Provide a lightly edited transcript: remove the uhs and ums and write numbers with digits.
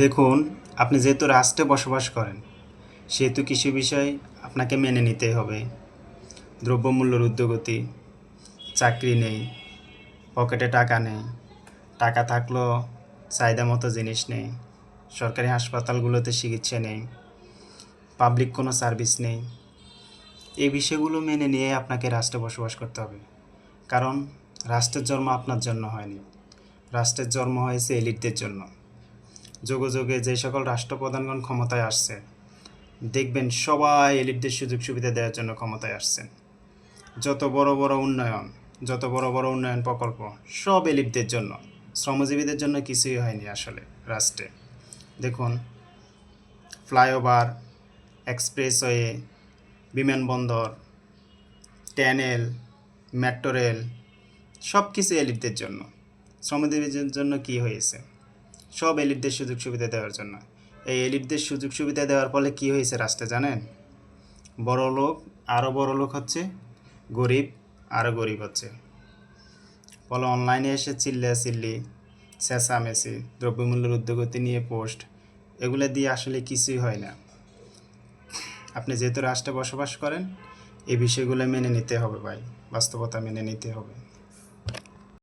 দেখুন, আপনি যেহেতু রাষ্ট্রে বসবাস করেন, সেহেতু কিছু বিষয় আপনাকে মেনে নিতেই হবে। দ্রব্যমূল্যের ঊর্ধ্বগতি, চাকরি নেই, পকেটে টাকা নেই, টাকা থাকলেও চাহিদা মতো জিনিস নেই, সরকারি হাসপাতালগুলোতে চিকিৎসা নেই, পাবলিক কোনো সার্ভিস নেই। এই বিষয়গুলো মেনে নিয়ে আপনাকে রাষ্ট্রে বসবাস করতে হবে। কারণ রাষ্ট্রের জন্ম আপনার জন্য হয়নি, রাষ্ট্রের জন্ম হয়েছে এলিটদের জন্য। যুগে যুগে যে সকল রাষ্ট্রপ্রধানগণ ক্ষমতায় আসছে, দেখবেন সবাই এলিটদের সুযোগ সুবিধা দেওয়ার জন্য ক্ষমতায় আসছেন। যত বড় বড় উন্নয়ন, যত বড় বড় উন্নয়ন প্রকল্প, সব এলিটদের জন্য, শ্রমজীবীদের জন্য কিছুই হয়নি আসলে রাষ্ট্রে। দেখুন, ফ্লাইওভার, এক্সপ্রেসওয়ে, বিমানবন্দর, টানেল, মেট্রো রেল, সব কিছু এলিটদের জন্য। শ্রমজীবীদের জন্য কি হয়েছে? সব এলিটদের সুযোগ সুবিধা দেওয়ার জন্য। এই এলিটদের সুযোগ সুবিধা দেওয়ার ফলে কি হয়েছে রাষ্ট্রে জানেন? বড় লোক আরও বড় লোক হচ্ছে, গরিব আরও গরিব হচ্ছে। ফলে অনলাইনে এসে চিল্লাচিল্লি, চেঁচামেচি, দ্রব্যমূল্যের ঊর্ধ্বগতি নিয়ে পোস্ট, এগুলো দিয়ে আসলে কিছুই হয় না। আপনি যেহেতু রাষ্ট্রে বসবাস করেন, এই বিষয়গুলো মেনে নিতে হবে ভাই, বাস্তবতা মেনে নিতে হবে।